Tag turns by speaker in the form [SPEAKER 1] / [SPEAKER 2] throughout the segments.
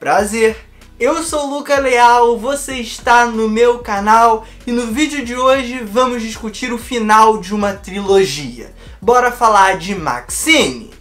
[SPEAKER 1] Prazer, eu sou o Luca Leal, você está no meu canal e no vídeo de hoje vamos discutir o final de uma trilogia. Bora falar de Maxine!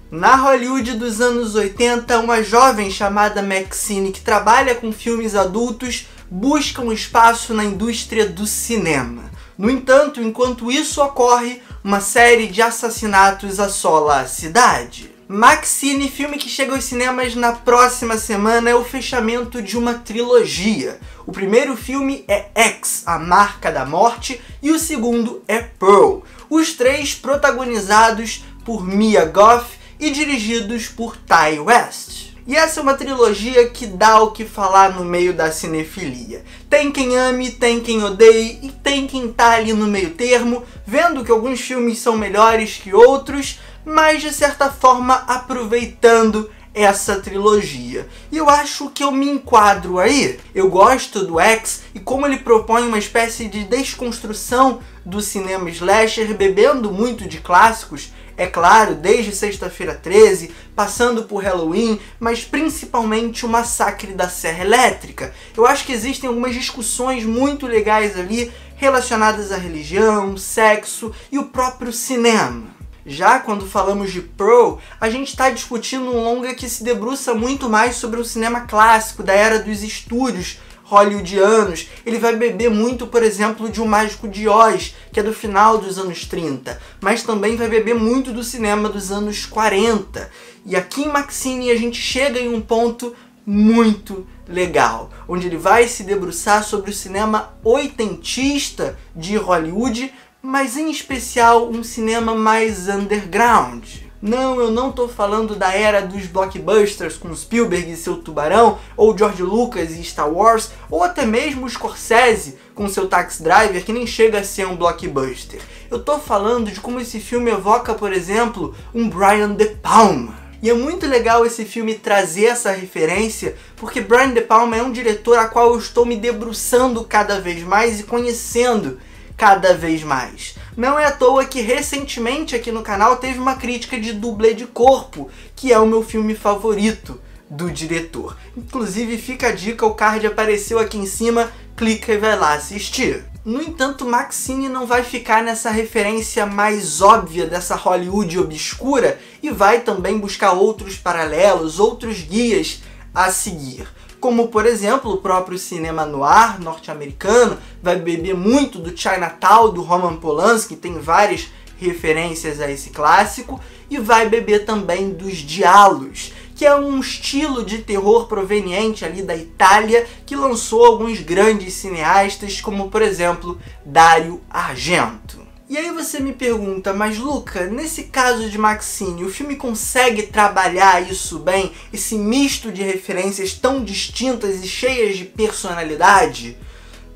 [SPEAKER 1] Na Hollywood dos anos 80, uma jovem chamada Maxine que trabalha com filmes adultos busca um espaço na indústria do cinema. No entanto, enquanto isso ocorre, uma série de assassinatos assola a cidade. Maxine, filme que chega aos cinemas na próxima semana, é o fechamento de uma trilogia. O primeiro filme é X, A Marca da Morte, e o segundo é Pearl. Os três protagonizados por Mia Goth e dirigidos por Ti West. E essa é uma trilogia que dá o que falar no meio da cinefilia. Tem quem ame, tem quem odeie e tem quem tá ali no meio termo, vendo que alguns filmes são melhores que outros, mas de certa forma aproveitando essa trilogia. E eu acho que eu me enquadro aí. Eu gosto do X e como ele propõe uma espécie de desconstrução do cinema slasher, bebendo muito de clássicos, é claro, desde Sexta-feira 13, passando por Halloween, mas principalmente o Massacre da Serra Elétrica. Eu acho que existem algumas discussões muito legais ali relacionadas à religião, sexo e o próprio cinema. Já quando falamos de Pearl, a gente está discutindo um longa que se debruça muito mais sobre o cinema clássico da era dos estúdios hollywoodianos. Ele vai beber muito, por exemplo, de O Mágico de Oz, que é do final dos anos 30, mas também vai beber muito do cinema dos anos 40. E aqui em Maxine a gente chega em um ponto muito legal, onde ele vai se debruçar sobre o cinema oitentista de Hollywood, mas em especial um cinema mais underground. Não, eu não tô falando da era dos blockbusters com Spielberg e seu Tubarão, ou George Lucas e Star Wars, ou até mesmo Scorsese com seu Taxi Driver, que nem chega a ser um blockbuster. Eu tô falando de como esse filme evoca, por exemplo, um Brian De Palma. E é muito legal esse filme trazer essa referência, porque Brian De Palma é um diretor a qual eu estou me debruçando cada vez mais e conhecendo cada vez mais. Não é à toa que recentemente aqui no canal teve uma crítica de Dublê de Corpo, que é o meu filme favorito do diretor. Inclusive fica a dica, o card apareceu aqui em cima, clica e vai lá assistir. No entanto, Maxine não vai ficar nessa referência mais óbvia dessa Hollywood obscura e vai também buscar outros paralelos, outros guias a seguir. Como, por exemplo, o próprio cinema noir norte-americano vai beber muito do Chinatown, do Roman Polanski, tem várias referências a esse clássico, e vai beber também dos giallos, que é um estilo de terror proveniente ali da Itália, que lançou alguns grandes cineastas, como, por exemplo, Dario Argento. E aí você me pergunta, mas Luca, nesse caso de Maxine, o filme consegue trabalhar isso bem? Esse misto de referências tão distintas e cheias de personalidade?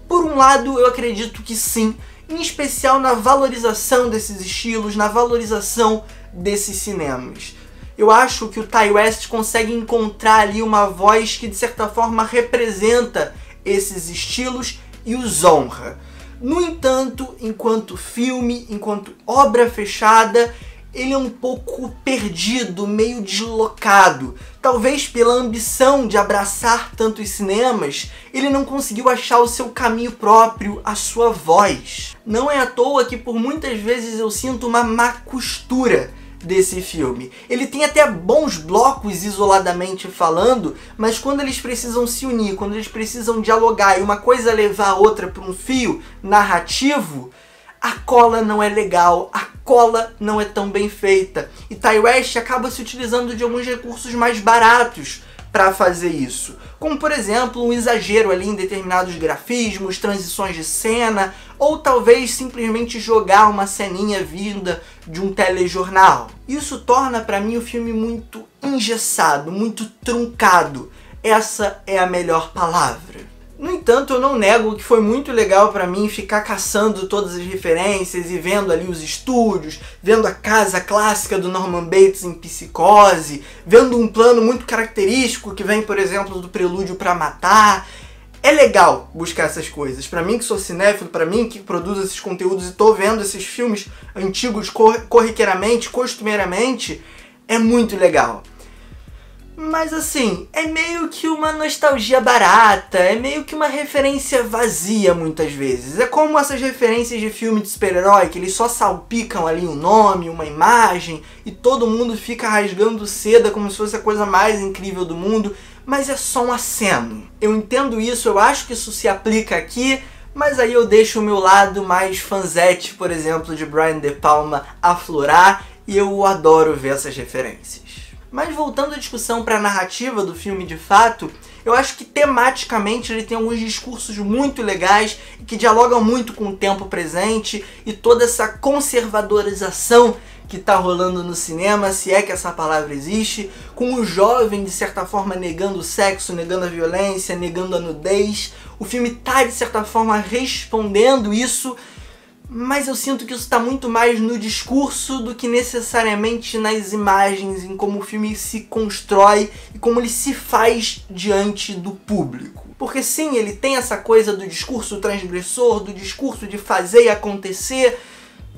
[SPEAKER 1] Por um lado, eu acredito que sim, em especial na valorização desses estilos, na valorização desses cinemas. Eu acho que o Ti West consegue encontrar ali uma voz que de certa forma representa esses estilos e os honra. No entanto, enquanto filme, enquanto obra fechada, ele é um pouco perdido, meio deslocado. Talvez pela ambição de abraçar tantos cinemas, ele não conseguiu achar o seu caminho próprio, a sua voz. Não é à toa que por muitas vezes eu sinto uma má costura desse filme. Ele tem até bons blocos isoladamente falando, mas quando eles precisam se unir, quando eles precisam dialogar e uma coisa levar a outra para um fio narrativo, a cola não é legal, a cola não é tão bem feita. E Ti West acaba se utilizando de alguns recursos mais baratos para fazer isso. Como, por exemplo, um exagero ali em determinados grafismos, transições de cena, ou talvez simplesmente jogar uma ceninha vinda de um telejornal. Isso torna para mim o filme muito engessado, muito truncado. Essa é a melhor palavra. No entanto, eu não nego que foi muito legal pra mim ficar caçando todas as referências e vendo ali os estúdios, vendo a casa clássica do Norman Bates em Psicose, vendo um plano muito característico que vem, por exemplo, do Prelúdio pra Matar. É legal buscar essas coisas. Pra mim que sou cinéfilo, pra mim que produzo esses conteúdos e tô vendo esses filmes antigos corriqueiramente, costumeiramente, é muito legal. Mas assim, é meio que uma nostalgia barata, é meio que uma referência vazia muitas vezes. É como essas referências de filme de super-herói, que eles só salpicam ali um nome, uma imagem, e todo mundo fica rasgando seda como se fosse a coisa mais incrível do mundo, mas é só um aceno. Eu entendo isso, eu acho que isso se aplica aqui, mas aí eu deixo o meu lado mais fanzete, por exemplo, de Brian De Palma aflorar, e eu adoro ver essas referências. Mas voltando à discussão para a narrativa do filme de fato, eu acho que tematicamente ele tem alguns discursos muito legais e que dialogam muito com o tempo presente e toda essa conservadorização que está rolando no cinema, se é que essa palavra existe, com o jovem de certa forma negando o sexo, negando a violência, negando a nudez. O filme está de certa forma respondendo isso, mas eu sinto que isso está muito mais no discurso do que necessariamente nas imagens, em como o filme se constrói e como ele se faz diante do público. Porque sim, ele tem essa coisa do discurso transgressor, do discurso de fazer e acontecer,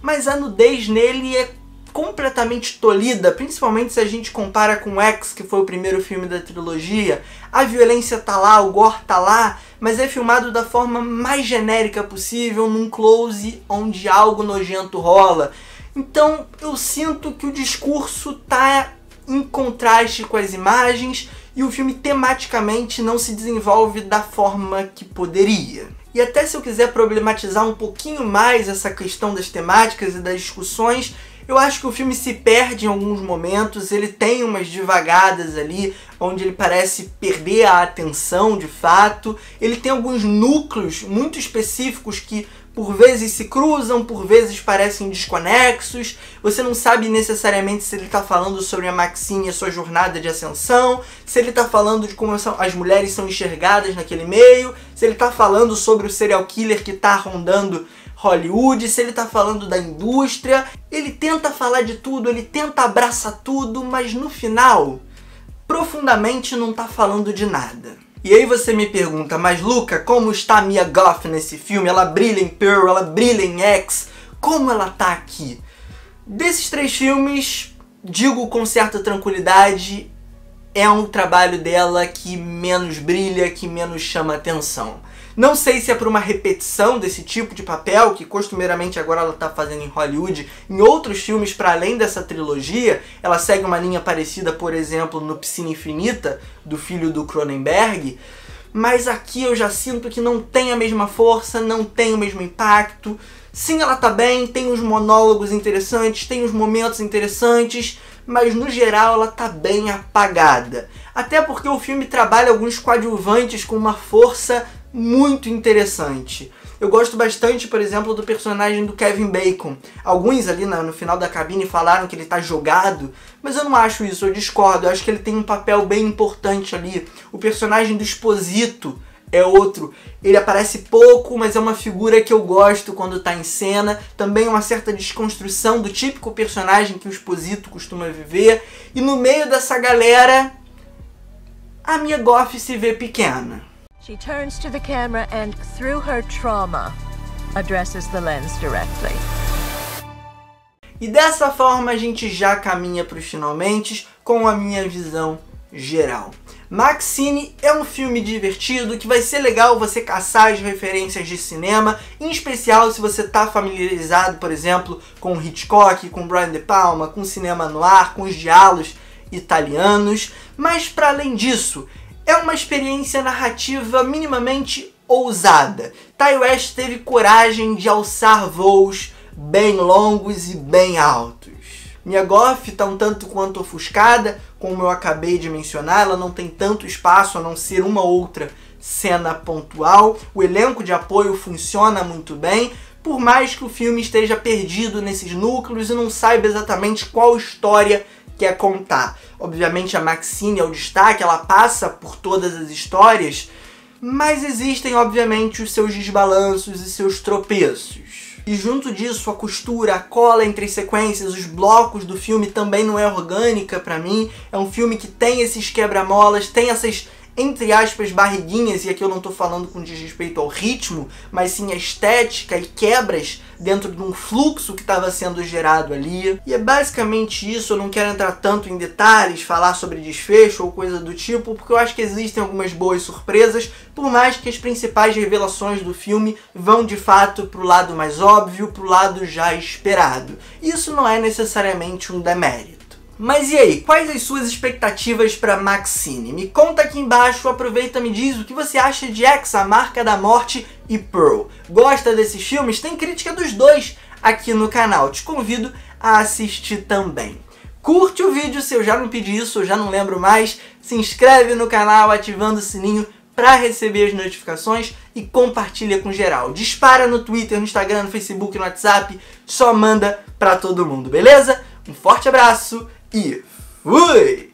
[SPEAKER 1] mas a nudez nele é completamente tolhida, principalmente se a gente compara com X, que foi o primeiro filme da trilogia. A violência tá lá, o gore tá lá, mas é filmado da forma mais genérica possível, num close onde algo nojento rola. Então eu sinto que o discurso tá em contraste com as imagens e o filme tematicamente não se desenvolve da forma que poderia. E até se eu quiser problematizar um pouquinho mais essa questão das temáticas e das discussões, eu acho que o filme se perde em alguns momentos, ele tem umas divagadas ali, onde ele parece perder a atenção de fato. Ele tem alguns núcleos muito específicos que por vezes se cruzam, por vezes parecem desconexos. Você não sabe necessariamente se ele está falando sobre a Maxine e a sua jornada de ascensão, se ele está falando de como as mulheres são enxergadas naquele meio, se ele está falando sobre o serial killer que está rondando Hollywood, se ele tá falando da indústria. Ele tenta falar de tudo, ele tenta abraçar tudo, mas no final, profundamente não tá falando de nada. E aí você me pergunta, mas Luca, como está a Mia Goth nesse filme? Ela brilha em Pearl, ela brilha em X, como ela tá aqui? Desses três filmes, digo com certa tranquilidade, é um trabalho dela que menos brilha, que menos chama atenção. Não sei se é por uma repetição desse tipo de papel, que costumeiramente agora ela está fazendo em Hollywood, em outros filmes para além dessa trilogia. Ela segue uma linha parecida, por exemplo, no Piscina Infinita, do filho do Cronenberg. Mas aqui eu já sinto que não tem a mesma força, não tem o mesmo impacto. Sim, ela tá bem, tem uns monólogos interessantes, tem uns momentos interessantes, mas no geral ela tá bem apagada. Até porque o filme trabalha alguns coadjuvantes com uma força muito interessante. Eu gosto bastante, por exemplo, do personagem do Kevin Bacon. Alguns ali no final da cabine falaram que ele tá jogado, mas eu não acho isso, eu discordo. Eu acho que ele tem um papel bem importante ali. O personagem do Esposito é outro. Ele aparece pouco, mas é uma figura que eu gosto quando tá em cena. Também uma certa desconstrução do típico personagem que o Esposito costuma viver. E no meio dessa galera, a Mia Goth se vê pequena.
[SPEAKER 2] She turns to the camera and, through her trauma, addresses the lens directly.
[SPEAKER 1] E dessa forma a gente já caminha para os finalmente com a minha visão geral. Maxine é um filme divertido que vai ser legal você caçar as referências de cinema, em especial se você está familiarizado, por exemplo, com Hitchcock, com Brian De Palma, com cinema noir, com os diálogos italianos. Mas para além disso, é uma experiência narrativa minimamente ousada. Ti West teve coragem de alçar voos bem longos e bem altos. Mia Goth está um tanto quanto ofuscada, como eu acabei de mencionar, ela não tem tanto espaço a não ser uma outra cena pontual. O elenco de apoio funciona muito bem, por mais que o filme esteja perdido nesses núcleos e não saiba exatamente qual história quer contar. Obviamente a Maxine é o destaque, ela passa por todas as histórias, mas existem obviamente os seus desbalanços e seus tropeços. E junto disso, a costura, a cola entre as sequências, os blocos do filme também não é orgânica pra mim. É um filme que tem esses quebra-molas, tem essas entre aspas, barriguinhas, e aqui eu não tô falando com desrespeito ao ritmo, mas sim a estética e quebras dentro de um fluxo que estava sendo gerado ali. E é basicamente isso, eu não quero entrar tanto em detalhes, falar sobre desfecho ou coisa do tipo, porque eu acho que existem algumas boas surpresas, por mais que as principais revelações do filme vão de fato pro lado mais óbvio, pro lado já esperado. Isso não é necessariamente um demérito. Mas e aí, quais as suas expectativas para Maxine? Me conta aqui embaixo, aproveita e me diz o que você acha de X, A Marca da Morte e Pearl. Gosta desses filmes? Tem crítica dos dois aqui no canal, te convido a assistir também. Curte o vídeo se eu já não pedi isso, eu já não lembro mais, se inscreve no canal ativando o sininho para receber as notificações e compartilha com geral. Dispara no Twitter, no Instagram, no Facebook, no WhatsApp, só manda para todo mundo, beleza? Um forte abraço e fui!